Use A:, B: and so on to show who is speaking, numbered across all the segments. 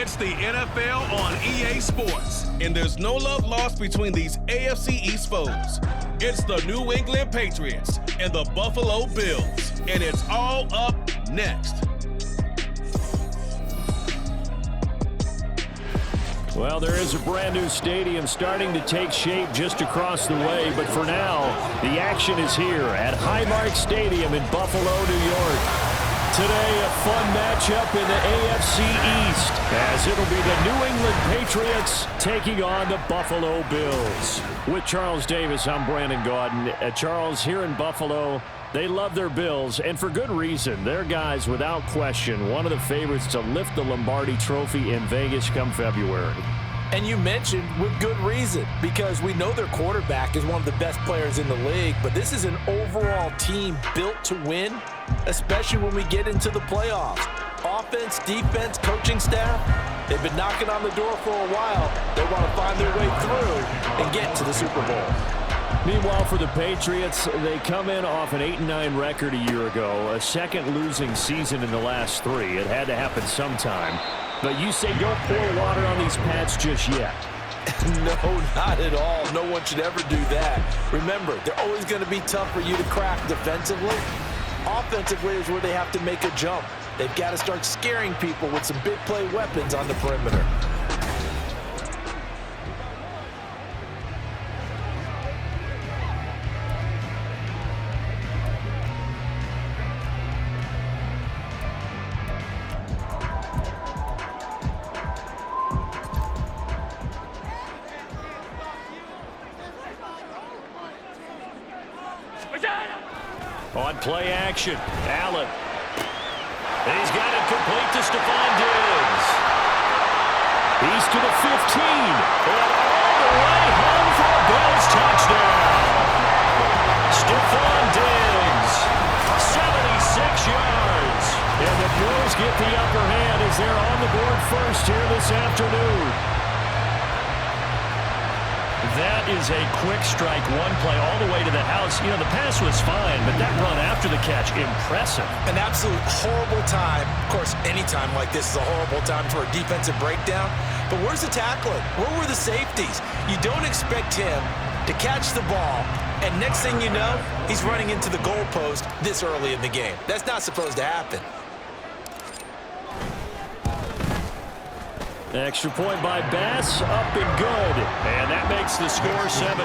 A: It's the NFL on EA Sports, and there's no love lost between these AFC East foes. It's the New England Patriots and the Buffalo Bills, and it's all up next.
B: Well, there is a brand new stadium starting to take shape just across the way, but for now, the action is here at Highmark Stadium in Buffalo, New York. Today, a fun matchup in the AFC East, as it'll be the New England Patriots taking on the Buffalo Bills. With Charles Davis, I'm Brandon Gaudin. Charles, here in Buffalo, they love their Bills, and for good reason. They're guys, without question, one of the favorites to lift the Lombardi Trophy in Vegas come February.
C: And you mentioned with good reason, because we know their quarterback is one of the best players in the league, but this is an overall team built to win, especially when we get into the playoffs. Offense, defense, coaching staff, they've been knocking on the door for a while. They want to find their way through and get to the Super Bowl.
B: Meanwhile, for the Patriots, they come in off an 8-9 record a year ago, a second losing season in the last three. It had to happen sometime. But you say don't pour water on these Pats just yet.
C: No, not at all. No one should ever do that. Remember, they're always going to be tough for you to crack defensively. Offensively is where they have to make a jump. They've got to start scaring people with some big play weapons on the perimeter.
B: On play action, Allen. He's got it complete to Stephon Diggs. He's to the 15. And all the way home for a Bills touchdown. Stephon Diggs, 76 yards. And the Bills get the upper hand as they're on the board first here this afternoon. That is a quick strike, one play all the way to the house. You know, the pass was fine, but that run after the catch, impressive.
C: An absolute horrible time. Of course, any time like this is a horrible time for a defensive breakdown. But where's the tackling? Where were the safeties? You don't expect him to catch the ball, and next thing you know, he's running into the goalpost this early in the game. That's not supposed to happen.
B: Extra point by Bass, up and good. And that makes the score 7-0.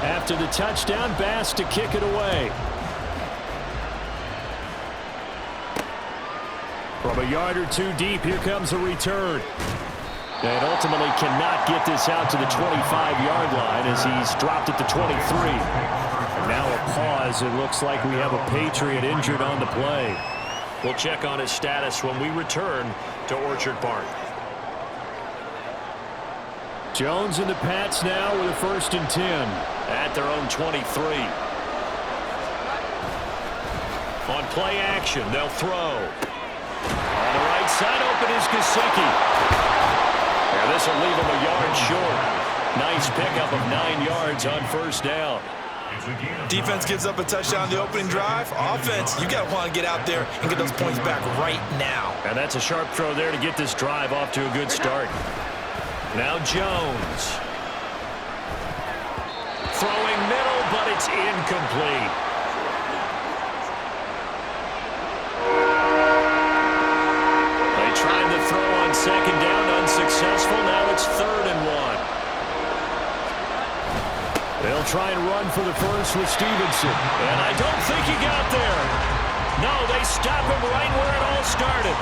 B: After the touchdown, Bass to kick it away. From a yard or two deep, here comes a return. And ultimately cannot get this out to the 25-yard line as he's dropped it to 23. And now a pause. It looks like we have a Patriot injured on the play. We'll check on his status when we return to Orchard Park. Jones and the Pats now with a 1st and 10 at their own 23. On play action, they'll throw. On the right side, open is Gesicki. And this will leave him a yard short. Nice pickup of 9 yards on 1st down.
C: Defense gives up a touchdown the opening drive. Offense, you got to want to get out there and get those points back right now.
B: And that's a sharp throw there to get this drive off to a good start. Now Jones. Throwing middle, but it's incomplete. They tried the throw on 2nd down, unsuccessful. Now it's 3rd and 1. They'll try and run for the first with Stevenson. And I don't think he got there. No, they stop him right where it all started.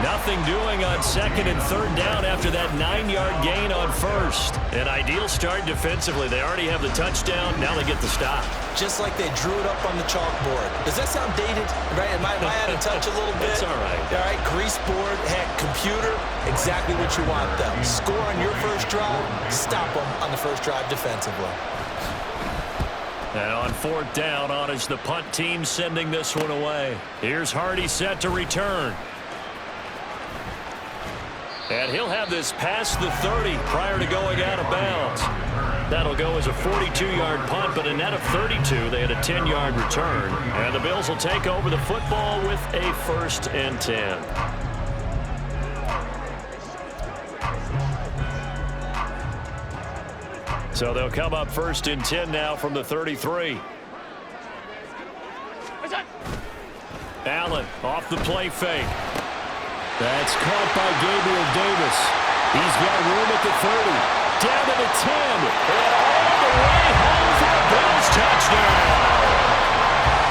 B: Nothing doing on 2nd and 3rd down after that 9-yard gain on 1st. An ideal start defensively. They already have the touchdown. Now they get the stop.
C: Just like they drew it up on the chalkboard. Does that sound dated? Right? Am I out of touch a little bit?
B: It's all right.
C: All right, grease board, heck, computer, exactly what you want, though. Score on your first drive, stop them on the first drive defensively.
B: And on 4th down, on is the punt team sending this one away. Here's Hardy set to return. And he'll have this past the 30 prior to going out of bounds. That'll go as a 42-yard punt, but a net of 32. They had a 10-yard return. And the Bills will take over the football with a 1st and 10. So they'll come up 1st and 10 now from the 33. Allen off the play fake. That's caught by Gabriel Davis. He's got room at the 30. Down to the 10. And all the way home for the Bills touchdown.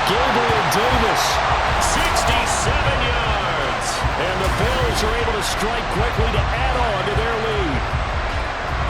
B: Gabriel Davis, 67 yards. And the Bills are able to strike quickly to add on to their lead.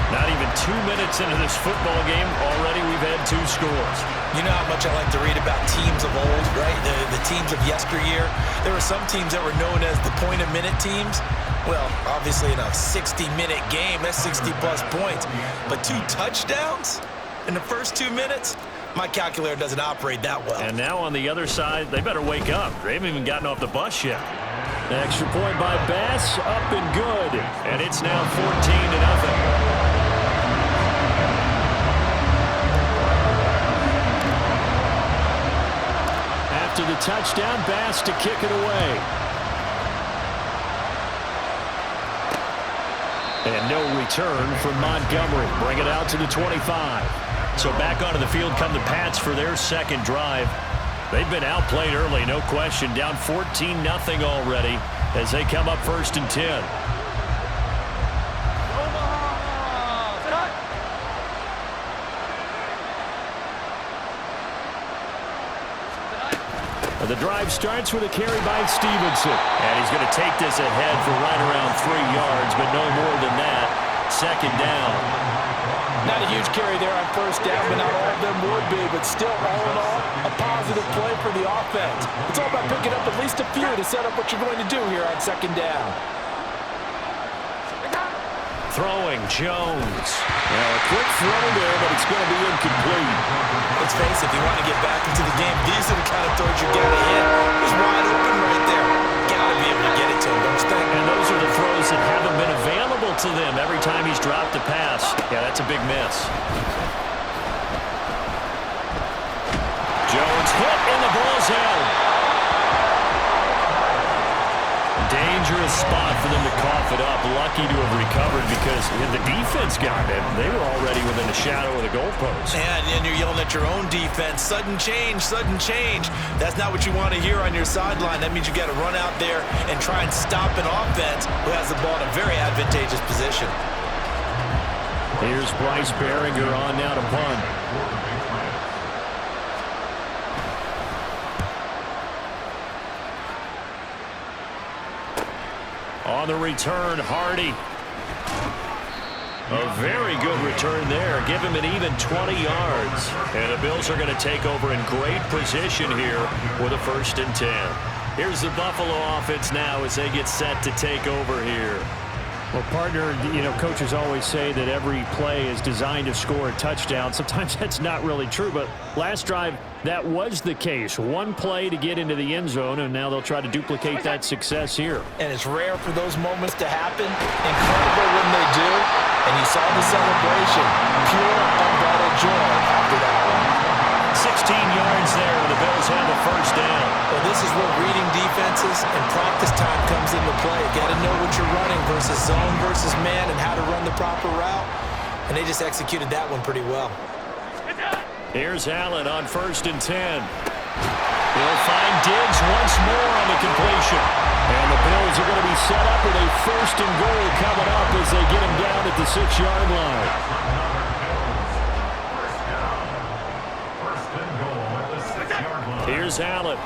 B: Not even 2 minutes into this football game, already we've had 2 scores.
C: You know how much I like to read about teams of old, right? The teams of yesteryear. There were some teams that were known as the point-a-minute teams. Well, obviously in a 60-minute game, that's 60-plus points. But 2 touchdowns in the first 2 minutes? My calculator doesn't operate that well.
B: And now on the other side, they better wake up. They haven't even gotten off the bus yet. An extra point by Bass, up and good. And it's now 14-0. To the touchdown, Bass to kick it away. And no return from Montgomery. Bring it out to the 25. So back onto the field come the Pats for their 2nd drive. They've been outplayed early, no question. Down 14-0 already as they come up 1st and 10. The drive starts with a carry by Stevenson. And he's going to take this ahead for right around 3 yards, but no more than that. 2nd down.
C: Not a huge carry there on 1st down, but not all of them would be. But still, all in all, a positive play for the offense. It's all about picking up at least a few to set up what you're going to do here on 2nd down.
B: Throwing, Jones. Well, a quick throw there, but it's going to be incomplete.
C: Let's face it, if you want to get back into the game, these are the kind of throws you got to hit. He's wide open right there. Got to be able to get it to him, don't you think?
B: And those are the throws that haven't been available to them every time he's dropped a pass. Yeah, that's a big miss. Jones hit, and the ball's out. Dangerous spot for them to cough it up. Lucky to have recovered because the defense got it. They were already within a shadow of the goalpost.
C: And you're yelling at your own defense. Sudden change, sudden change. That's not what you want to hear on your sideline. That means you got to run out there and try and stop an offense who has the ball in a very advantageous position.
B: Here's Bryce Behringer on now to punt. On the return, Hardy. A very good return there. Give him an even 20 yards. And the Bills are going to take over in great position here with a 1st and 10. Here's the Buffalo offense now as they get set to take over here.
D: Well, partner, you know, coaches always say that every play is designed to score a touchdown. Sometimes that's not really true, but last drive, that was the case. One play to get into the end zone, and now they'll try to duplicate that success here.
C: And it's rare for those moments to happen. Incredible when they do. And you saw the celebration. Pure, unbridled joy after that one.
B: 16 yards there, and the Bills have a 1st down.
C: Well, this is where reading defenses and practice time comes into play. Got to know what you're running versus zone versus man and how to run the proper route. And they just executed that one pretty well.
B: Here's Allen on 1st and 10. He'll find Diggs once more on the completion.
D: And the Bills are going to be set up with a 1st and goal coming up as they get him down at the 6-yard line.
B: Here's Allen.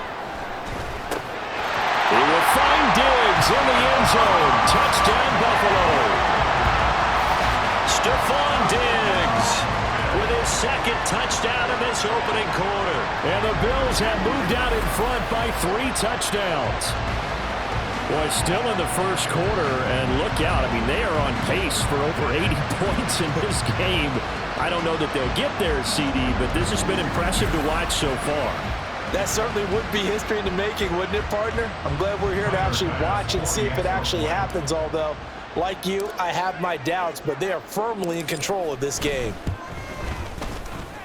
B: He will find Diggs in the end zone. Touchdown, Buffalo. Stephon Diggs with his 2nd touchdown of this opening quarter.
D: And the Bills have moved out in front by 3 touchdowns. Boy, still in the 1st quarter, and look out. I mean, they are on pace for over 80 points in this game. I don't know that they'll get there, CD, but this has been impressive to watch so far.
C: That certainly would be history in the making, wouldn't it, partner? I'm glad we're here to actually watch and see if it actually happens, although, like you, I have my doubts, but they are firmly in control of this game.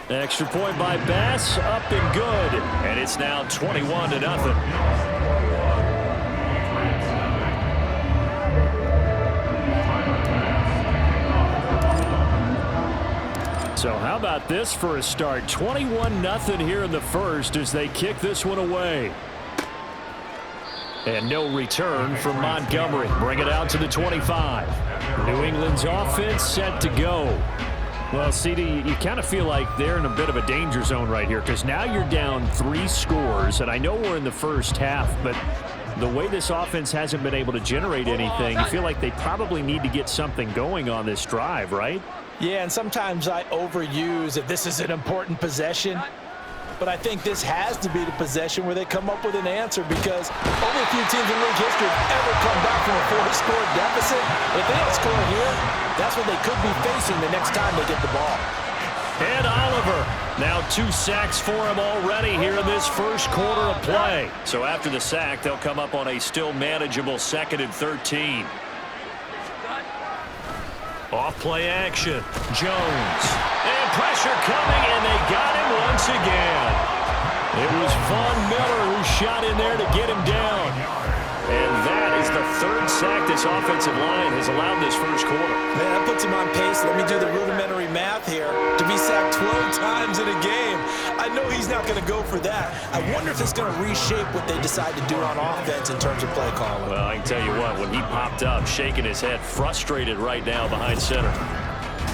B: Extra point by Bass, up and good. And it's now 21-0. So how about this for a start? 21-0 here in the first as they kick this one away. And no return from Montgomery. Bring it out to the 25. New England's offense set to go. Well, CD, you kind of feel like they're in a bit of a danger zone right here because now you're down 3 scores. And I know we're in the first half, but the way this offense hasn't been able to generate anything, you feel like they probably need to get something going on this drive, right?
C: Yeah, and sometimes I overuse if this is an important possession. But I think this has to be the possession where they come up with an answer because only a few teams in league history have ever come back from a 4-score deficit. If they don't score here, that's what they could be facing the next time they get the ball.
B: And Oliver, now 2 sacks for him already here in this first quarter of play. So after the sack, they'll come up on a still manageable 2nd and 13. Off play action. Jones. And pressure coming, and they got him once again. It was Von Miller who shot in there to get him down. And that is the 3rd sack this offensive line has allowed this first quarter.
C: Man, that puts him on pace. Let me do the rudimentary math here. To be sacked 12 times in a game. I know he's not going to go for that. I wonder if it's going to reshape what they decide to do on offense in terms of play calling.
B: Well, I can tell you what, when he popped up, shaking his head, frustrated right now behind center.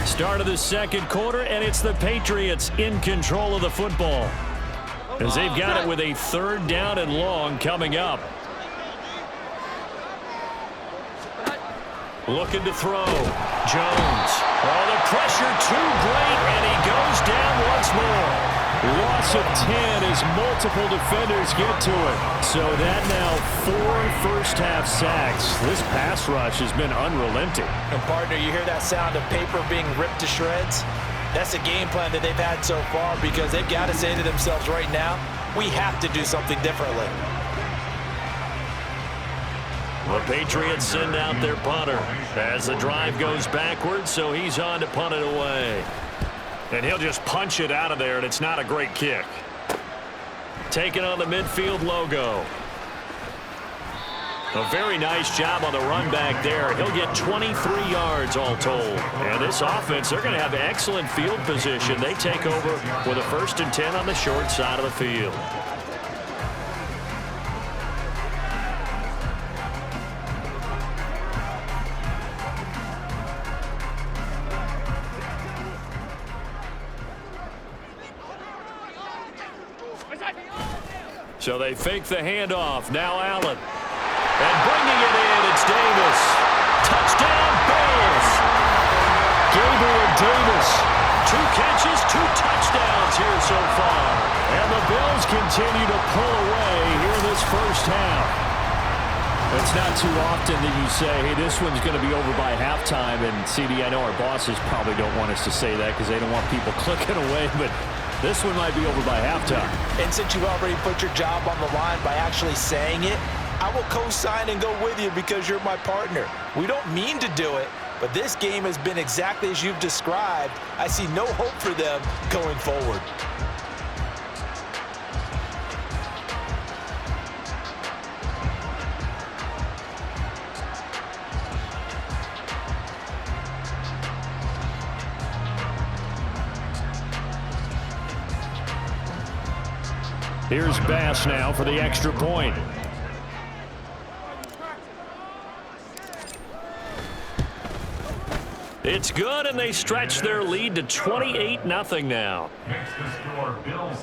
B: Start of the second quarter, and it's the Patriots in control of the football. As they've got it with a 3rd down and long coming up. Looking to throw. Jones. Oh, the pressure too great, and he goes down once more. Loss of 10 as multiple defenders get to it. So that now 4 first-half sacks. This pass rush has been unrelenting.
C: And, partner, you hear that sound of paper being ripped to shreds? That's the game plan that they've had so far because they've got to say to themselves right now, we have to do something differently.
B: The Patriots send out their punter as the drive goes backwards, so he's on to punt it away. And he'll just punch it out of there, and it's not a great kick. Taking on the midfield logo. A very nice job on the run back there. He'll get 23 yards all told. And this offense, they're going to have excellent field position. They take over with a 1st and 10 on the short side of the field. So they fake the handoff. Now Allen. And bringing it in, it's Davis. Touchdown, Bills. Gabriel Davis. 2 catches, 2 touchdowns here so far. And the Bills continue to pull away here in this first half. It's not too often that you say, hey, this one's going to be over by halftime. And, CD, I know our bosses probably don't want us to say that because they don't want people clicking away, but this one might be over by halftime.
C: And since you've already put your job on the line by actually saying it, I will co-sign and go with you because you're my partner. We don't mean to do it, but this game has been exactly as you've described. I see no hope for them going forward.
B: Here's Bass now for the extra point. It's good, and they stretch their lead to 28-0 now.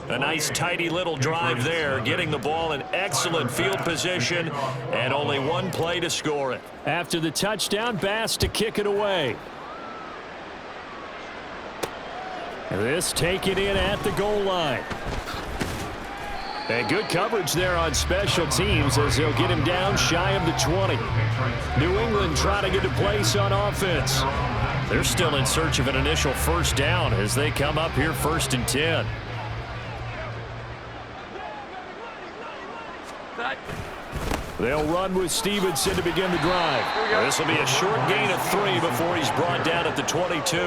B: A nice, tidy little drive there, getting the ball in excellent field position, and only 1 play to score it. After the touchdown, Bass to kick it away. This taken in at the goal line. And good coverage there on special teams as they'll get him down shy of the 20. New England trying to get a place on offense. They're still in search of an initial 1st down as they come up here 1st and 10. They'll run with Stevenson to begin the drive.
D: This will be a short gain of 3 before he's brought down at the 22.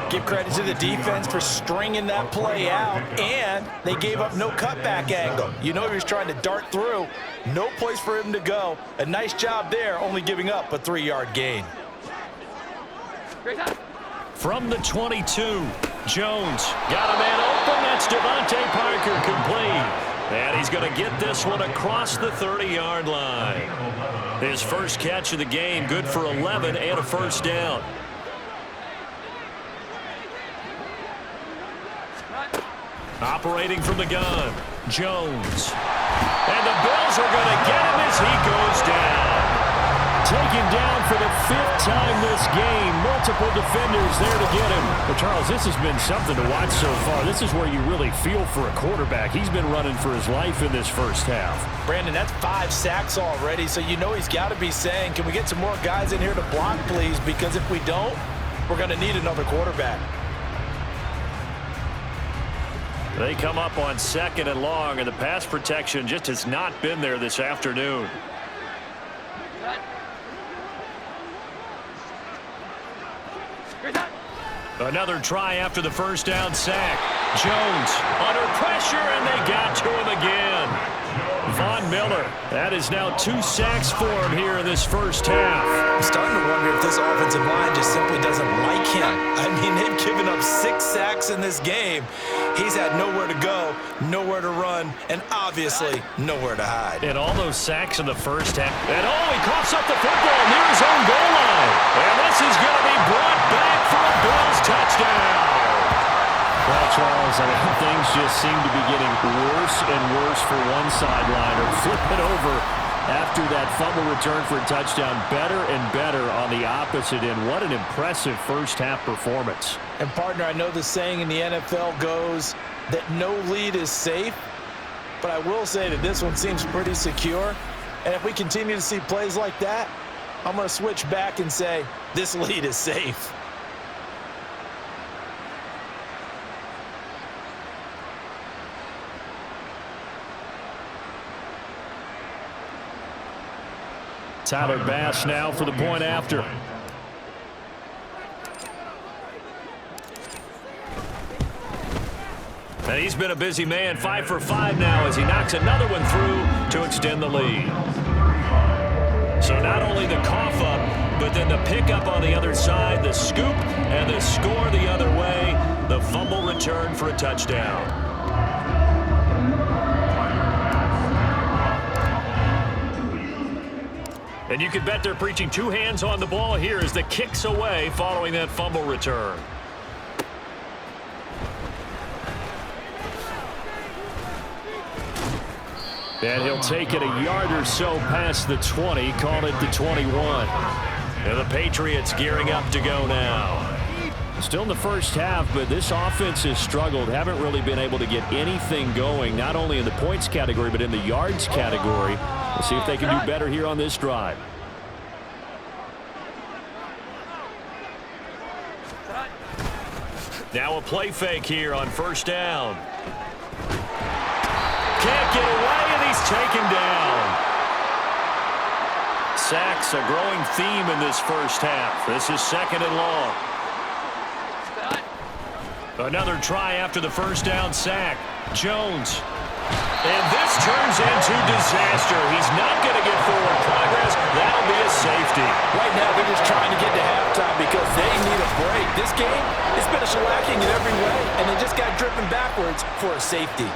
C: Give credit to the defense for stringing that play out, and they gave up no cutback angle. You know he was trying to dart through. No place for him to go. A nice job there, only giving up a 3-yard gain.
D: From the 22, Jones got a man open. That's Devontae Parker complete. And he's going to get this one across the 30-yard line. His first catch of the game, good for 11 and a first down. Operating from the gun, Jones. And the Bills are going to get him as he goes down.
B: Taken down for the 5th time this game. Multiple defenders there to get him. But Charles, this has been something to watch so far. This is where you really feel for a quarterback. He's been running for his life in this first half.
C: Brandon, that's 5 sacks already, so you know he's got to be saying, can we get some more guys in here to block, please? Because if we don't, we're going to need another quarterback.
D: They come up on 2nd and long, and the pass protection just has not been there this afternoon. Another try after the first down sack. Jones under pressure, and they got to him again. Von Miller, that is now 2 sacks for him here in this first half.
C: I'm starting to wonder if this offensive line just simply doesn't like him. I mean, they've given up 6 sacks in this game. He's had nowhere to go, nowhere to run, and obviously nowhere to hide.
D: And all those sacks in the first half. And he coughs up the football near his own goal line. And this is going to be brought back for a Bills touchdown.
B: Well, Charles, I mean, things just seem to be getting worse and worse for one sideline, or flipping over after that fumble return for a touchdown. Better and better on the opposite end. What an impressive first-half performance.
C: And, partner, I know the saying in the NFL goes that no lead is safe, but I will say that this one seems pretty secure. And if we continue to see plays like that, I'm going to switch back and say this lead is safe.
B: Tyler Bass now for the point after.
D: And he's been a busy man, 5 for 5 now as he knocks another one through to extend the lead. So not only the cough up, but then the pickup on the other side, the scoop, and the score the other way, the fumble return for a touchdown. And you can bet they're preaching 2 hands on the ball here as the kick's away following that fumble return.
B: And he'll take it a yard or so past the 20, call it the 21.
D: And the Patriots gearing up to go now.
B: Still in the first half, but this offense has struggled. Haven't really been able to get anything going, not only in the points category, but in the yards category. We'll see if they can do better here on this drive.
D: Now a play fake here on first down. Can't get away, and he's taken down. Sacks, a growing theme in this first half. This is 2nd and long. Another try after the first down sack. Jones. And this turns into disaster. He's not going to get forward progress. That'll be a safety.
C: Right now, they're just trying to get to halftime because they need a break. This game, it's been a shellacking in every way, and they just got driven backwards for a safety.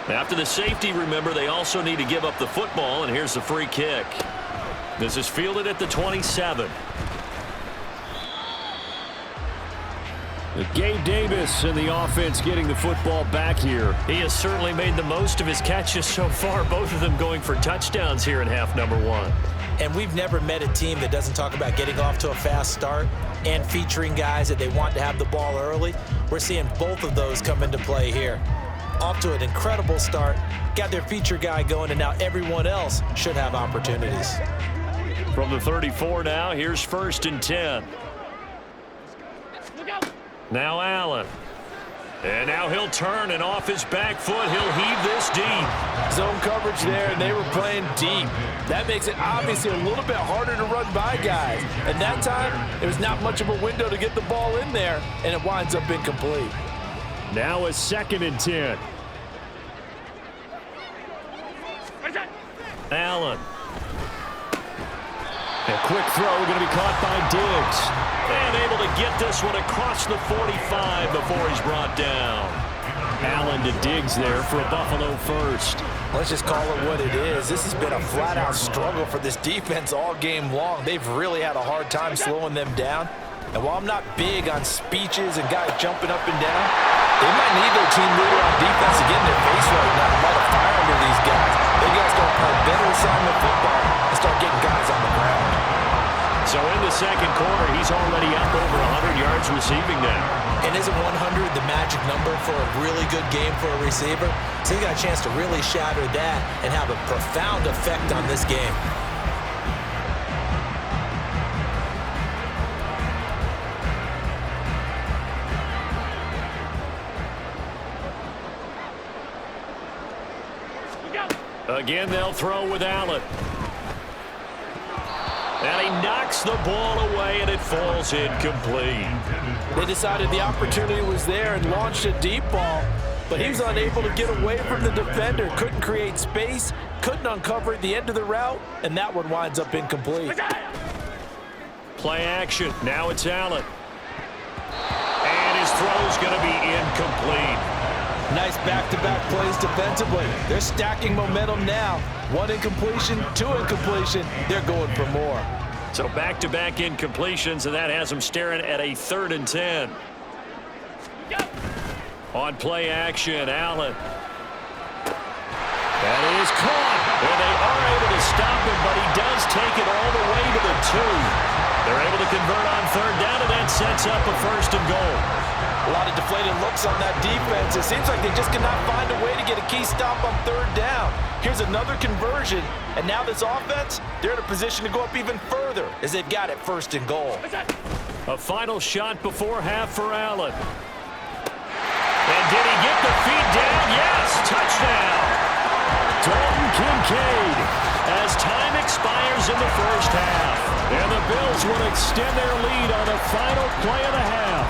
D: After the safety, remember, they also need to give up the football, and here's the free kick. This is fielded at the 27.
B: Gabe Davis and the offense getting the football back here.
D: He has certainly made the most of his catches so far, both of them going for touchdowns here in half number 1.
C: And we've never met a team that doesn't talk about getting off to a fast start and featuring guys that they want to have the ball early. We're seeing both of those come into play here. Off to an incredible start, got their feature guy going, and now everyone else should have opportunities.
B: From the 34 now, here's 1st and 10. Now Allen. And now he'll turn, and off his back foot, he'll heave this deep.
C: Zone coverage there, and they were playing deep. That makes it obviously a little bit harder to run by guys. And that time, there's not much of a window to get the ball in there, and it winds up incomplete.
B: Now a 2nd and 10. Allen. A quick throw going to be caught by Diggs. And able to get this one across the 45 before he's brought down. Allen to Diggs there for a Buffalo first.
C: Let's just call it what it is. This has been a flat-out struggle for this defense all game long. They've really had a hard time slowing them down. And while I'm not big on speeches and guys jumping up and down, they might need their team leader on defense to get in their face right now and light a fire under these guys. They guys don't play better assignment football and start getting guys on the ground.
B: So in the 2nd quarter, he's already up over 100 yards receiving now.
C: And isn't 100 the magic number for a really good game for a receiver? So he got a chance to really shatter that and have a profound effect on this game.
B: Again, they'll throw with Allen. And he knocks the ball away, and it falls incomplete.
C: They decided the opportunity was there and launched a deep ball, but he was unable to get away from the defender, couldn't create space, couldn't uncover at the end of the route, and that one winds up incomplete.
B: Play action. Now it's Allen. And his throw's going to be incomplete.
C: Nice back-to-back plays defensively. They're stacking momentum now. 1 incompletion, 2 incompletion. They're going for more.
B: So back-to-back incompletions, and that has them staring at a 3rd and 10. On play action, Allen. That is caught. And they are able to stop him, but he does take it all the way to the 2. They're able to convert on 3rd down, and that sets up a 1st and goal.
C: A lot of deflated looks on that defense. It seems like they just cannot find a way to get a key stop on 3rd down. Here's another conversion, and now this offense, they're in a position to go up even further as they've got it 1st and goal.
B: A final shot before half for Allen. And did he get the feet down? Yes, touchdown. Dalton Kincaid as time expires in the 1st half. And the Bills will extend their lead on the final play of the half.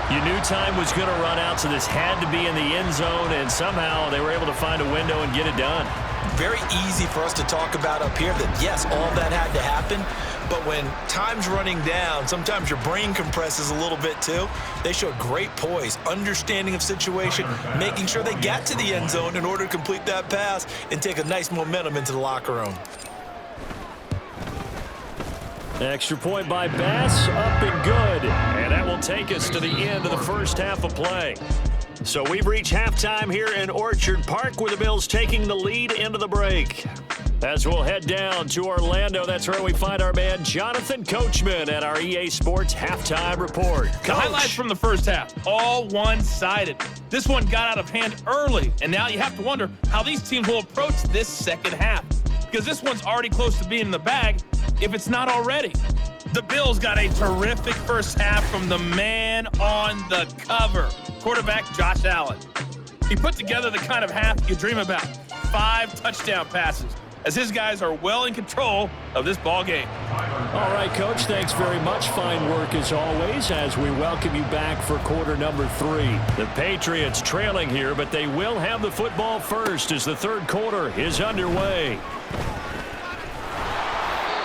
B: You knew time was going to run out, so this had to be in the end zone, and somehow they were able to find a window and get it done.
C: Very easy for us to talk about up here that, yes, all that had to happen, but when time's running down, sometimes your brain compresses a little bit too. They showed great poise, understanding of situation, making sure they got to the end zone in order to complete that pass and take a nice momentum into the locker room.
B: Extra point by Bass, up and good. And that will take us to the end of the 1st half of play. So we've reached halftime here in Orchard Park with the Bills taking the lead into the break. As we'll head down to Orlando, that's where we find our man Jonathan Coachman at our EA Sports Halftime Report.
E: The highlights from the 1st half, all one-sided. This one got out of hand early, and now you have to wonder how these teams will approach this 2nd half. Because this one's already close to being in the bag, if it's not already. The Bills got a terrific 1st half from the man on the cover, quarterback Josh Allen. He put together the kind of half you dream about, 5 touchdown passes, as his guys are well in control of this ball game.
B: All right, Coach, thanks very much. Fine work as always as we welcome you back for quarter number 3. The Patriots trailing here, but they will have the football first as the 3rd quarter is underway.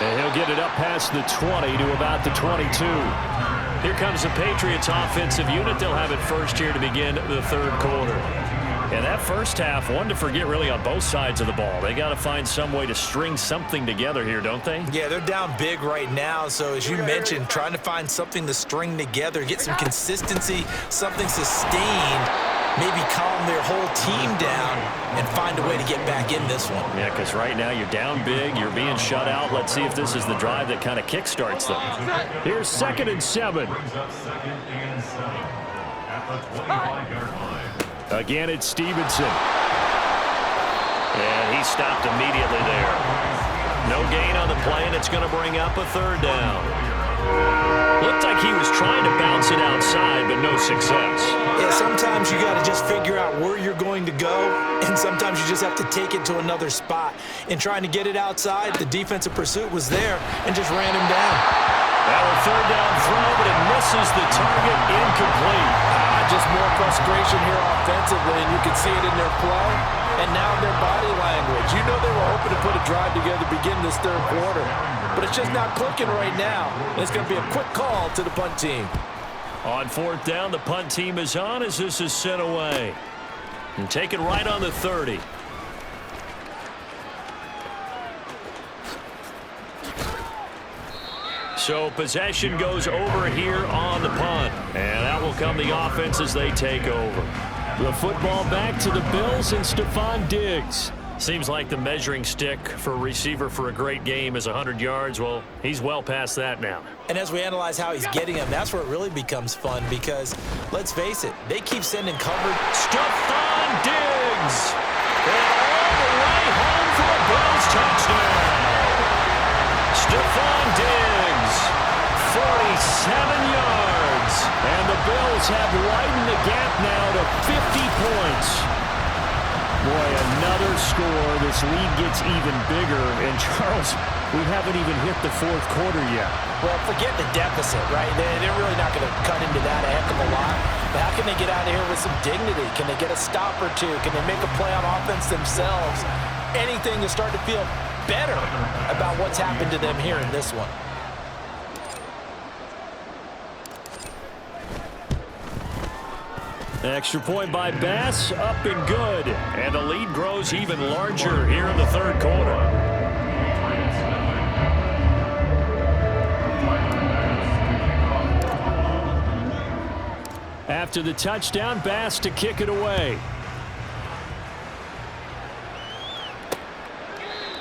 B: And he'll get it up past the 20 to about the 22. Here comes the Patriots offensive unit. They'll have it first here to begin the 3rd quarter. And that 1st half, one to forget really on both sides of the ball. They got to find some way to string something together here, don't they?
C: Yeah, they're down big right now. So as you mentioned, trying to find something to string together, get some consistency, something sustained, maybe calm their whole team down and find a way to get back in this one.
B: Yeah, because right now you're down big, you're being shut out. Let's see if this is the drive that kind of kickstarts them. Here's 2nd and 7. Again, it's Stevenson. And he stopped immediately there. No gain on the play, and it's going to bring up a third down. Looked like he was trying to bounce it outside, but no success.
C: Yeah, sometimes you got to just figure out where you're going to go, and sometimes you just have to take it to another spot. In trying to get it outside, the defensive pursuit was there and just ran him down.
B: Now a third down throw, but it misses the target, incomplete.
C: Just more frustration here offensively, and you can see it in their play and now in their body language. You know they were hoping to put a drive together to begin this third quarter, but it's just not clicking right now. It's going to be a quick call to the punt team.
B: On fourth down, the punt team is on as this is sent away. And taken right on the 30. So possession goes over here on the punt. And that will come the offense as they take over.
D: The football back to the Bills and Stephon Diggs.
B: Seems like the measuring stick for a receiver for a great game is 100 yards. Well, he's well past that now.
C: And as we analyze how he's getting them, that's where it really becomes fun because, let's face it, they keep sending coverage.
B: Stephon Diggs! And all the way home for a Bills touchdown. Stephon Diggs, 47 yards.
D: And the Bills have widened the gap now to 50 points. Boy, another score. This lead gets even bigger. And, Charles, we haven't even hit the fourth quarter yet.
C: Well, forget the deficit, right? They're really not going to cut into that a heck of a lot. But how can they get out of here with some dignity? Can they get a stop or two? Can they make a play on offense themselves? Anything to start to feel better about what's happened to them here in this one.
B: Extra point by Bass, up and good. And the lead grows even larger here in the third quarter.
D: After the touchdown, Bass to kick it away.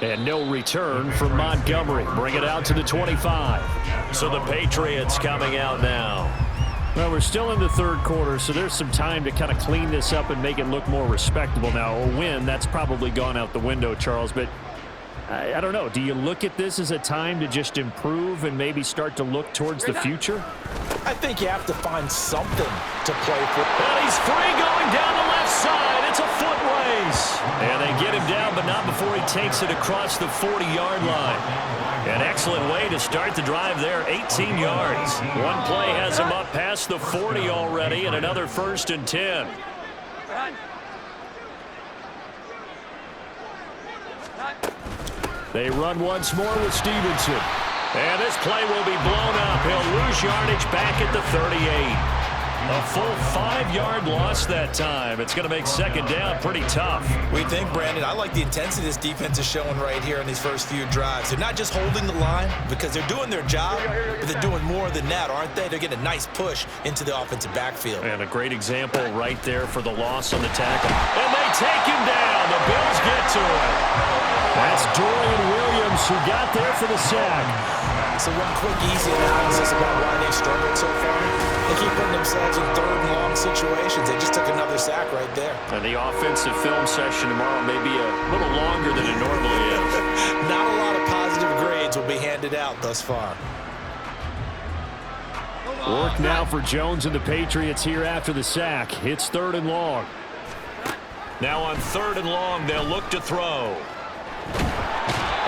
D: And no return from Montgomery. Bring it out to the 25.
B: So the Patriots coming out now.
D: Well, we're still in the third quarter, so there's some time to kind of clean this up and make it look more respectable now. A win, that's probably gone out the window, Charles, but I don't know. Do you look at this as a time to just improve and maybe start to look towards the future?
C: I think you have to find something to play for.
B: And he's free going down the left side. It's a foot race. And they get him down, but not before he takes it across the 40-yard line. An excellent way to start the drive there, 18 yards. One play has him up past the 40 already, and another 1st and 10.
D: They run once more with Stevenson.
B: And this play will be blown up. He'll lose yardage back at the 38. A full 5-yard loss that time. It's going to make second down pretty tough.
C: We think, Brandon, I like the intensity this defense is showing right here in these first few drives. They're not just holding the line because they're doing their job, but they're doing more than that, aren't they? They're getting a nice push into the offensive backfield.
B: And a great example right there for the loss on the tackle. And they take him down. The Bills get to him.
D: That's Dorian Williams who got there for the sack.
C: So one quick, easy analysis about why they've struggled so far. They keep putting themselves in third and long situations. They just took another sack right there.
B: And the offensive film session tomorrow may be a little longer than it normally is.
C: Not a lot of positive grades will be handed out thus far.
D: Work now for Jones and the Patriots here after the sack. It's 3rd and long.
B: Now on 3rd and long, they'll look to throw.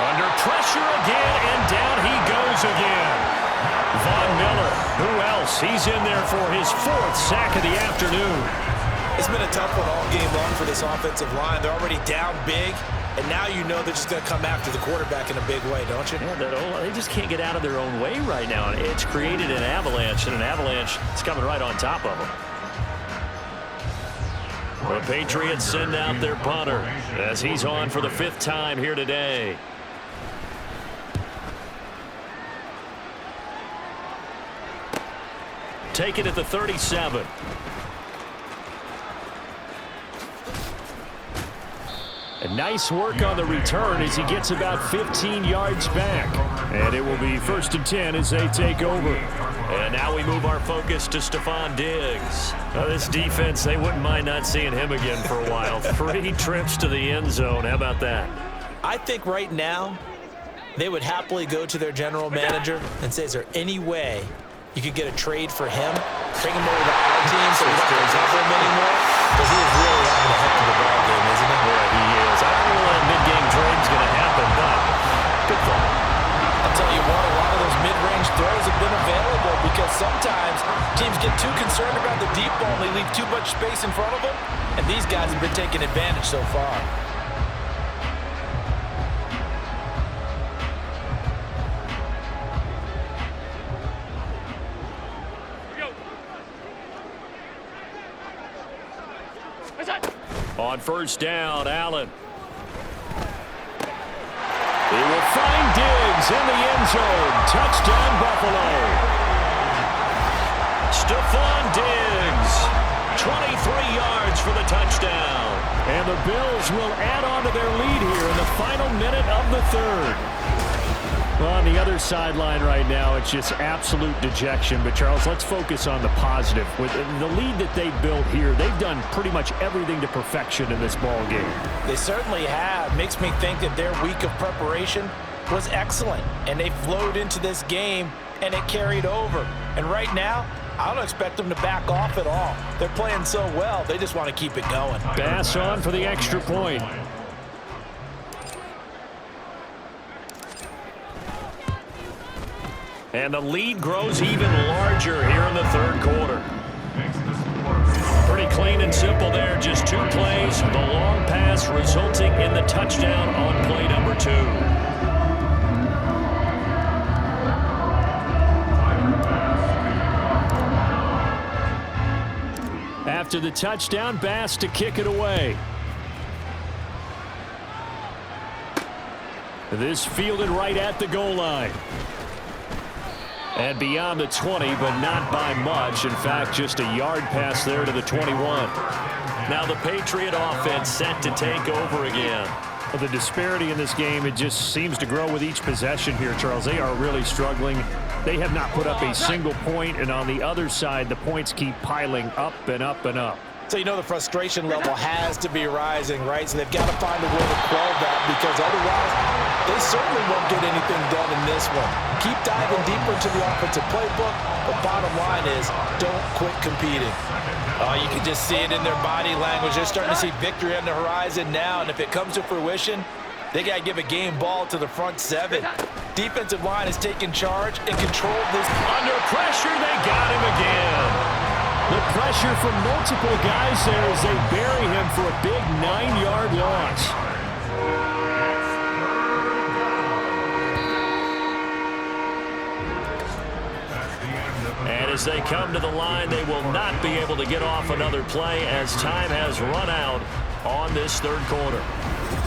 B: Under pressure again, and down he goes again. Von Miller, who else? He's in there for his 4th sack of the afternoon.
C: It's been a tough one all game long for this offensive line. They're already down big, and now you know they're just going to come after the quarterback in a big way, don't you?
B: Yeah, they just can't get out of their own way right now. It's created an avalanche, and an avalanche is coming right on top of them. The Patriots send out their punter as he's on for the 5th time here today. Take it at the 37.
D: And nice work on the return as he gets about 15 yards back. And it will be 1st and 10 as they take over.
B: And now we move our focus to Stephon Diggs. Now this defense, they wouldn't mind not seeing him again for a while. 3 trips to the end zone. How about that?
C: I think right now they would happily go to their general manager and say, is there any way you could get a trade for him? Bring him over to our team so we don't have to cover him anymore? Because he is really having a heck of a ball game, isn't he?
B: Boy, he is. I don't know when a mid-game trade's going to happen, but good thought.
C: I'll tell you what, a lot of those mid-range throws have been available because sometimes teams get too concerned about the deep ball and they leave too much space in front of them, and these guys have been taking advantage so far.
B: On first down, Allen. He will find Diggs in the end zone. Touchdown, Buffalo. Stephon Diggs, 23 yards for the touchdown.
D: And the Bills will add on to their lead here in the final minute of the third. Well, on the other sideline right now, it's just absolute dejection. But, Charles, let's focus on the positive. With the lead that they built here, they've done pretty much everything to perfection in this ball game.
C: They certainly have. Makes me think that their week of preparation was excellent. And they flowed into this game, and it carried over. And right now, I don't expect them to back off at all. They're playing so well, they just want to keep it going.
D: Bass on for the extra point.
B: And the lead grows even larger here in the third quarter. Pretty clean and simple there. Just 2 plays. The long pass resulting in the touchdown on play number 2.
D: After the touchdown, Bass to kick it away. This fielded right at the goal line. And beyond the 20, but not by much. In fact, just a yard pass there to the 21.
B: Now the Patriot offense set to take over again.
D: Well, the disparity in this game, it just seems to grow with each possession here, Charles. They are really struggling. They have not put up a single point, and on the other side, the points keep piling up and up and up.
C: So you know the frustration level has to be rising, right? So they've got to find a way to quell that because otherwise they certainly won't get anything done in this one. Keep diving deeper into the offensive playbook, but bottom line is don't quit competing. You can just see it in their body language. They're starting to see victory on the horizon now, and if it comes to fruition, they got to give a game ball to the front 7. Defensive line is taking charge and control this.
B: Under pressure, they got him again.
D: The pressure from multiple guys there as they bury him for a big 9-yard loss.
B: And as they come to the line, they will not be able to get off another play as time has run out on this third quarter.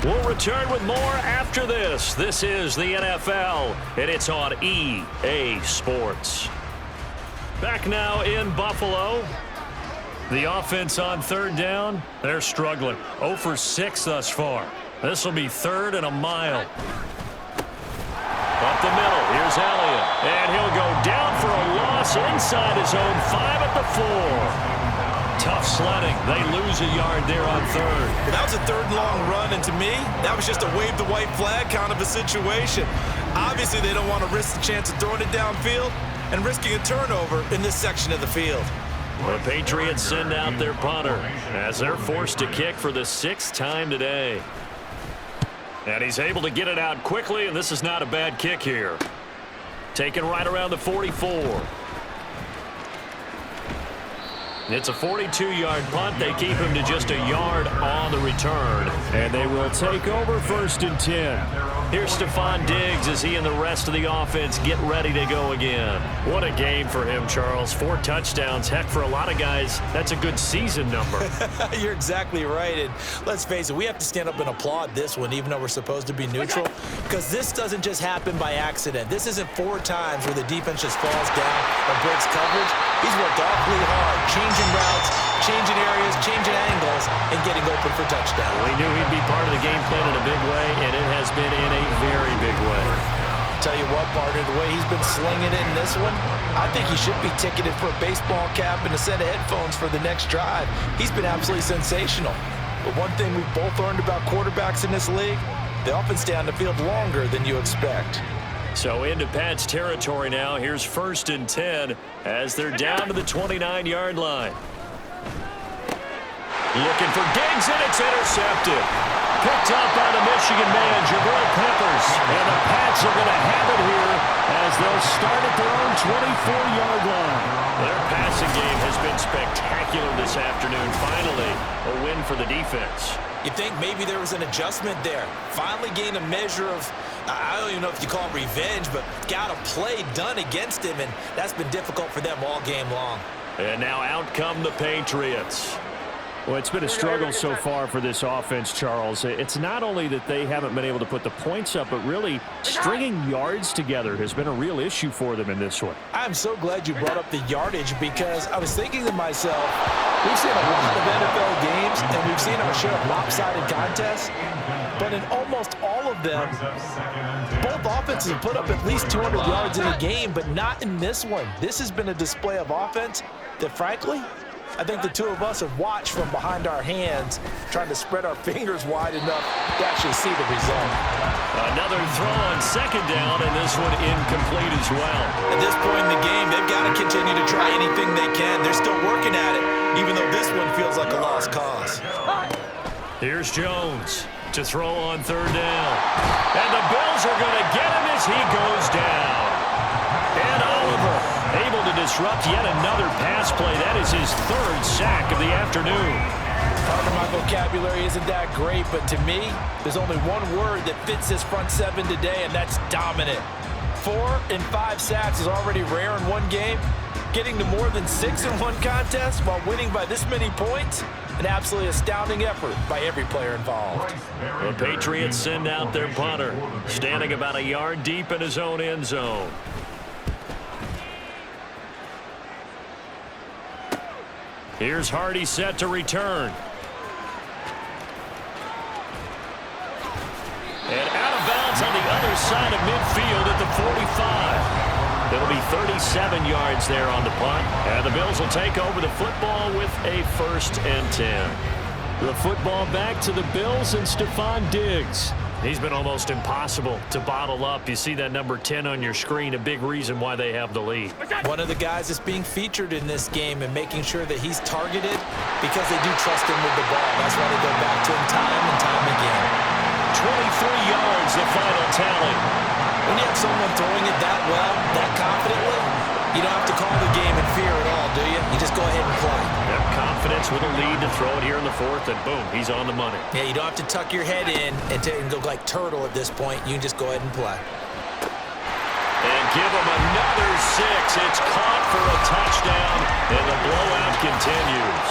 B: We'll return with more after this. This is the NFL, and it's on EA Sports. Back now in Buffalo. The offense on third down, they're struggling. 0 for 6 thus far. This will be 3rd and a mile. Up the middle, here's Elliott. And he'll go down for a loss inside his own 5 at the 4. Tough sledding. They lose a yard there on 3rd.
C: That was a 3rd and long run, and to me, that was just a wave the white flag kind of a situation. Obviously, they don't want to risk the chance of throwing it downfield and risking a turnover in this section of the field.
B: The Patriots send out their punter as they're forced to kick for the 6th time today. And he's able to get it out quickly, and this is not a bad kick here. Taken right around the 44. It's a 42-yard punt. They keep him to just a yard on the return.
D: And they will take over 1st and 10.
B: Here's Stephon Diggs as he and the rest of the offense get ready to go again. What a game for him, Charles. 4 touchdowns. Heck, for a lot of guys, that's a good season number.
C: You're exactly right. And let's face it, we have to stand up and applaud this one, even though we're supposed to be neutral, because this doesn't just happen by accident. This isn't 4 times where the defense just falls down or breaks coverage. He's worked awfully hard, changing routes, changing areas, changing angles, and getting open for touchdown.
B: We knew he'd be part of the game plan in a big way, and it has been in a very big way.
C: Tell you what, partner, the way he's been slinging it in this one, I think he should be ticketed for a baseball cap and a set of headphones for the next drive. He's been absolutely sensational. But one thing we've both learned about quarterbacks in this league, They often stay on the field longer than you expect.
B: So into Pat's territory now. Here's 1st and 10 as they're down to the 29-yard line. Looking for Diggs, and it's intercepted. Picked up by the Michigan man, Jabril Peppers. And the Pats are going to have it here as they'll start at their own 24-yard line. Their passing game has been spectacular this afternoon. Finally, a win for the defense.
C: You think maybe there was an adjustment there. Finally gained a measure of, I don't even know if you call it revenge, but got a play done against him, and that's been difficult for them all game long.
B: And now out come the Patriots.
D: Well, it's been a struggle so far for this offense, Charles. It's not only that they haven't been able to put the points up, but really stringing yards together has been a real issue for them in this one.
C: I'm so glad you brought up the yardage because I was thinking to myself, we've seen a lot of NFL games and we've seen our share of lopsided contests, but in almost all of them, both offenses have put up at least 200 yards in a game, but not in this one. This has been a display of offense that, frankly, I think the two of us have watched from behind our hands, trying to spread our fingers wide enough to actually see the result.
B: Another throw on 2nd down, and this one incomplete as well.
C: At this point in the game, they've got to continue to try anything they can. They're still working at it, even though this one feels like a lost cause.
B: Here's Jones to throw on 3rd down. And the Bills are going to get him as he goes down. And Oliver able to disrupt yet another pass play. That is his 3rd sack of the afternoon.
C: Part of my vocabulary isn't that great, but to me, there's only one word that fits this front 7 today, and that's dominant. 4 and 5 sacks is already rare in one game. Getting to more than 6 in one contest while winning by this many points, an absolutely astounding effort by every player involved.
B: The Patriots send out their punter, standing about a yard deep in his own end zone. Here's Hardy set to return. And out of bounds on the other side of midfield at the 45. It'll be 37 yards there on the punt. And the Bills will take over the football with a 1st and 10. The football back to the Bills and Stephon Diggs. He's been almost impossible to bottle up. You see that number 10 on your screen, a big reason why they have the lead.
C: One of the guys that's being featured in this game and making sure that he's targeted because they do trust him with the ball. That's why they go back to him time and time again.
B: 23 yards, the final tally.
C: When you have someone throwing it that well, that confidently, you don't have to call the game in fear at all, do you? You just go ahead and play.
B: Yep, confidence with a lead to throw it here in the 4th, and boom, he's on the money.
C: Yeah, you don't have to tuck your head in and go like turtle at this point. You can just go ahead and play.
B: And give him another 6. It's caught for a touchdown, and the blowout continues.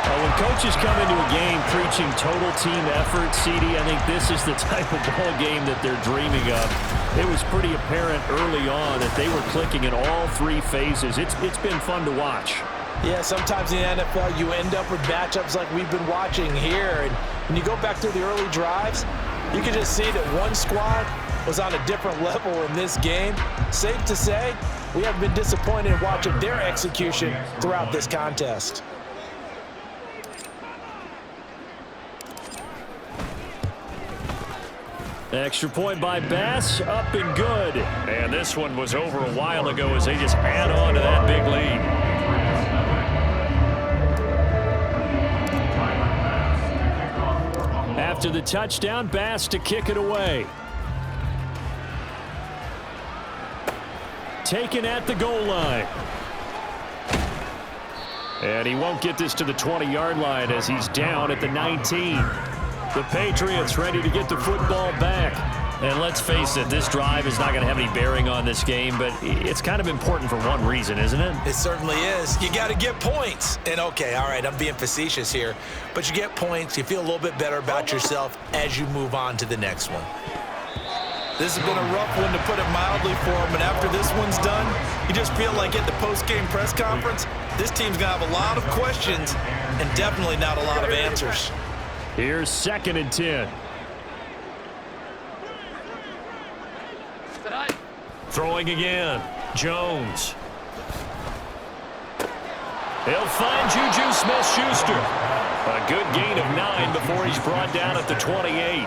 D: When coaches come into a game preaching total team effort, CD, I think this is the type of ball game that they're dreaming of. It was pretty apparent early on that they were clicking in all 3 phases. It's been fun to watch.
C: Yeah, sometimes in the NFL you end up with matchups like we've been watching here. And when you go back through the early drives, you can just see that one squad was on a different level in this game. Safe to say, we have been disappointed in watching their execution throughout this contest.
B: Extra point by Bass, up and good. And this one was over a while ago as they just add on to that big lead. After the touchdown, Bass to kick it away. Taken at the goal line. And he won't get this to the 20-yard line as he's down at the 19. The Patriots ready to get the football back. And let's face it, this drive is not going to have any bearing on this game, but it's kind of important for one reason, isn't it?
C: It certainly is. You got to get points. And okay, all right, I'm being facetious here, but you get points, you feel a little bit better about yourself as you move on to the next one. This has been a rough one, to put it mildly, for him, and after this one's done, you just feel like at the post-game press conference, this team's going to have a lot of questions and definitely not a lot of answers.
B: Here's 2nd and 10. Throwing again. Jones. He'll find Juju Smith-Schuster. A good gain of 9 before he's brought down at the 28.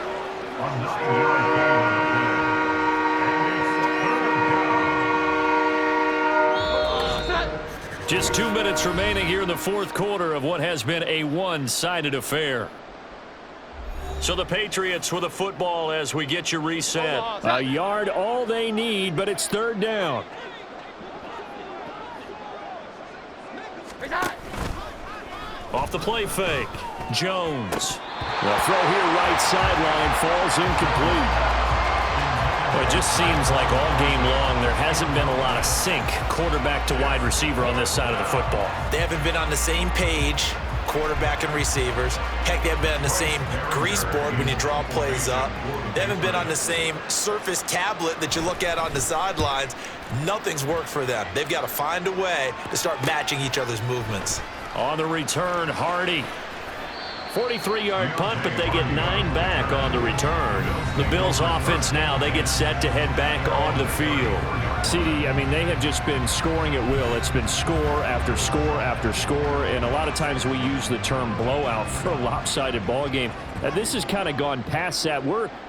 B: Just 2 minutes remaining here in the fourth quarter of what has been a one-sided affair. So the Patriots with the football as we get you reset.
D: A yard all they need, but it's third down.
B: Off the play fake. Jones.
D: The throw here right sideline falls incomplete.
B: Well, it just seems like all game long there hasn't been a lot of sync quarterback to wide receiver on this side of the football.
C: They haven't been on the same page, quarterback and receivers. Heck, they haven't been on the same grease board when you draw plays up. They haven't been on the same surface tablet that you look at on the sidelines. Nothing's worked for them. They've got to find a way to start matching each other's movements.
B: On the return, Hardy. 43-yard punt, but they get 9 back on the return. The Bills offense now, they get set to head back on the field.
D: CD, I mean, they have just been scoring at will. It's been score after score after score, and a lot of times we use the term blowout for a lopsided ball game. This has kind of gone past that.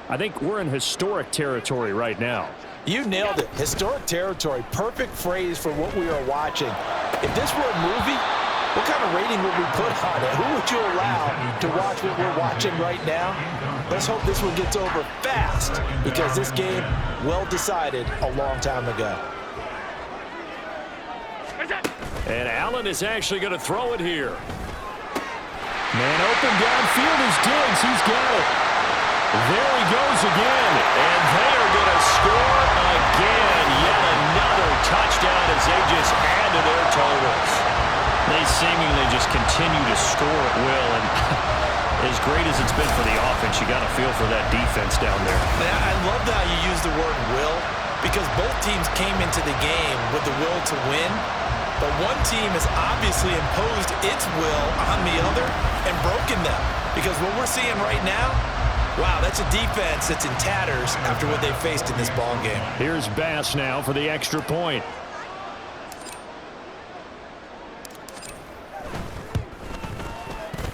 D: I think we're in historic territory right now.
C: You nailed it. Historic territory. Perfect phrase for what we are watching. If this were a movie, what kind of rating would we put on it? Who would you allow to watch what we're watching right now? Let's hope this one gets over fast, because this game, well decided a long time ago.
B: And Allen is actually going to throw it here.
D: Man open downfield is Diggs. He's got it. There he goes again.
B: And they are going to score again. Yet another touchdown as they just add to their totals. They seemingly just continue to score at will, and as great as it's been for the offense, you got to feel for that defense down there.
C: I love how you use the word will, because both teams came into the game with the will to win, but one team has obviously imposed its will on the other and broken them, because what we're seeing right now, wow, that's a defense that's in tatters after what they faced in this ball game.
D: Here's Bass now for the extra point.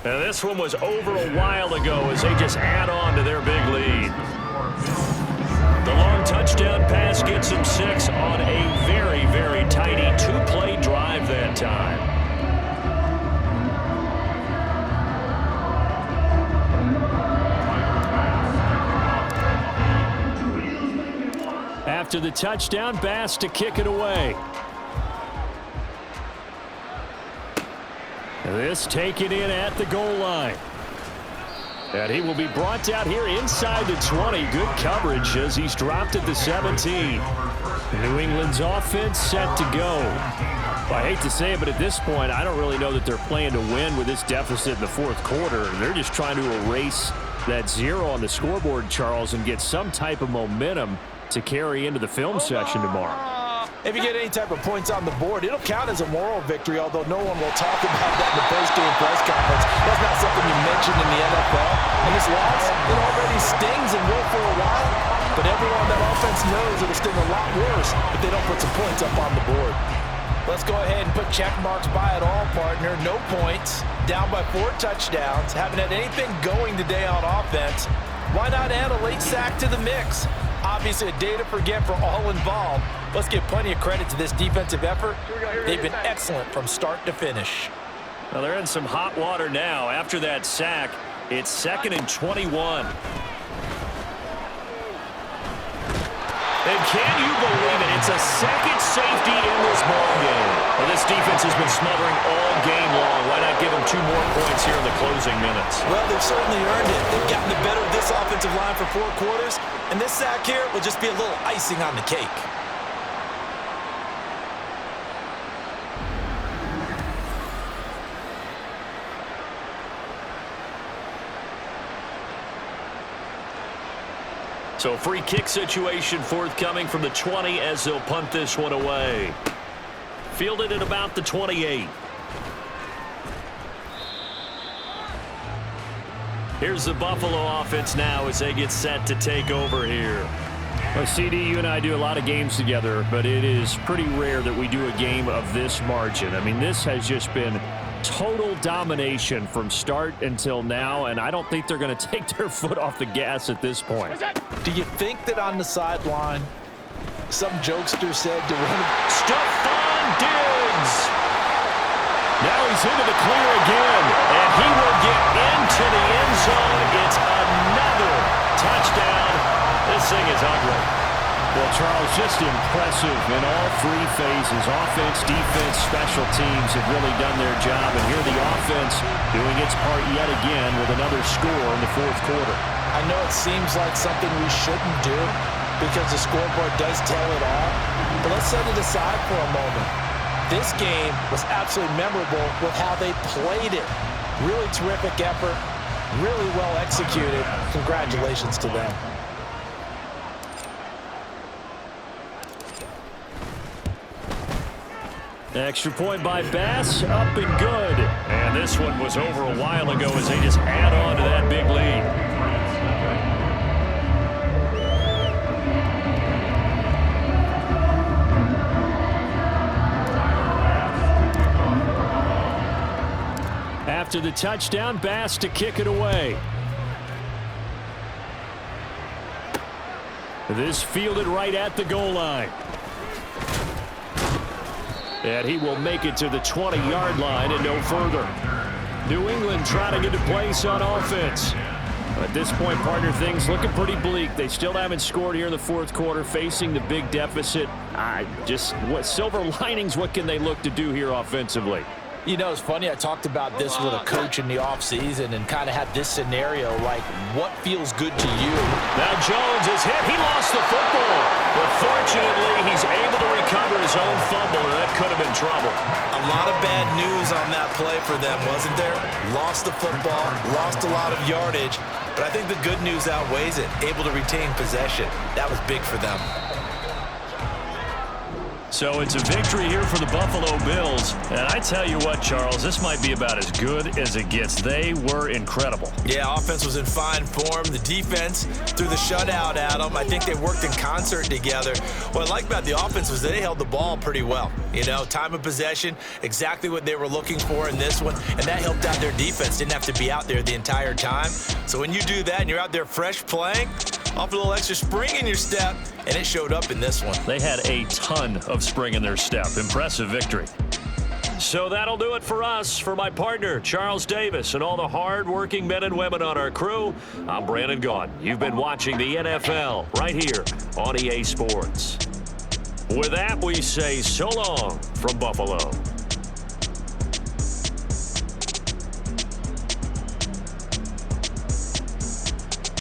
B: And this one was over a while ago as they just add on to their big lead. The long touchdown pass gets them 6 on a very, very tidy 2-play drive that time.
D: After the touchdown, Bass to kick it away. This taken in at the goal line. And he will be brought down here inside the 20. Good coverage as he's dropped at the 17. New England's offense set to go. Well, I hate to say it, but at this point, I don't really know that they're playing to win with this deficit in the fourth quarter. They're just trying to erase that 0 on the scoreboard, Charles, and get some type of momentum to carry into the film session tomorrow.
C: If you get any type of points on the board, it'll count as a moral victory, although no one will talk about that in the post-game press conference. That's not something you mentioned in the NFL. And this loss, it already stings and will for a while, but everyone on that offense knows it'll sting a lot worse if they don't put some points up on the board. Let's go ahead and put check marks by it all, partner. No points, down by 4 touchdowns, haven't had anything going today on offense. Why not add a late sack to the mix? Obviously a day to forget for all involved. Let's give plenty of credit to this defensive effort. They've been excellent from start to finish.
B: Well, they're in some hot water now. After that sack, it's 2nd and 21. And can you believe it? It's a second safety in this ball game. Well, this defense has been smothering all game long. Why not give them 2 more points here in the closing minutes?
C: Well, they've certainly earned it. They've gotten the better of this offensive line for 4 quarters, and this sack here will just be a little icing on the cake.
B: So free kick situation forthcoming from the 20 as they'll punt this one away. Fielded at about the 28. Here's the Buffalo offense now as they get set to take over here.
D: Well, CD, you and I do a lot of games together, but it is pretty rare that we do a game of this margin. I mean, this has just been
B: Total domination from start until now, and I don't think they're going to take their foot off the gas at this point.
C: Do you think that on the sideline, some jokester said to him,
B: Stephon Diggs! Now he's into the clear again, and he will get into the end zone. It's another touchdown. This thing is ugly. Well, Charles, just impressive in all three phases. Offense, defense, special teams have really done their job. And here the offense doing its part yet again with another score in the fourth quarter.
C: I know it seems like something we shouldn't do because the scoreboard does tell it all, but let's set it aside for a moment. This game was absolutely memorable with how they played it. Really terrific effort, really well executed. Congratulations to them.
B: Extra point by Bass, up and good. And this one was over a while ago as they just add on to that big lead. After the touchdown, Bass to kick it away. This fielded right at the goal line. And he will make it to the 20-yard line and no further. New England trying to get a place on offense. At this point, partner, things looking pretty bleak. They still haven't scored here in the fourth quarter, facing the big deficit. What silver linings, what can they look to do here offensively?
C: You know, it's funny, I talked about this with a coach in the offseason and kind of had this scenario, like, what feels good to you?
B: Now Jones is hit. He lost the football. But fortunately, he's able to recover his own fumble, and that could have been trouble.
C: A lot of bad news on that play for them, wasn't there? Lost the football, lost a lot of yardage, but I think the good news outweighs it. Able to retain possession. That was big for them.
B: So it's a victory here for the Buffalo Bills. And I tell you what, Charles, this might be about as good as it gets. They were incredible.
C: Yeah, offense was in fine form. The defense threw the shutout at them. I think they worked in concert together. What I like about the offense was they held the ball pretty well. You know, time of possession, exactly what they were looking for in this one. And that helped out their defense. Didn't have to be out there the entire time. So when you do that and you're out there fresh playing, off a little extra spring in your step, and it showed up in this one.
B: They had a ton of spring in their step. Impressive victory. So that'll do it for us. For my partner, Charles Davis, and all the hard-working men and women on our crew, I'm Brandon Gaudin. You've been watching the NFL right here on EA Sports. With that, we say so long from Buffalo.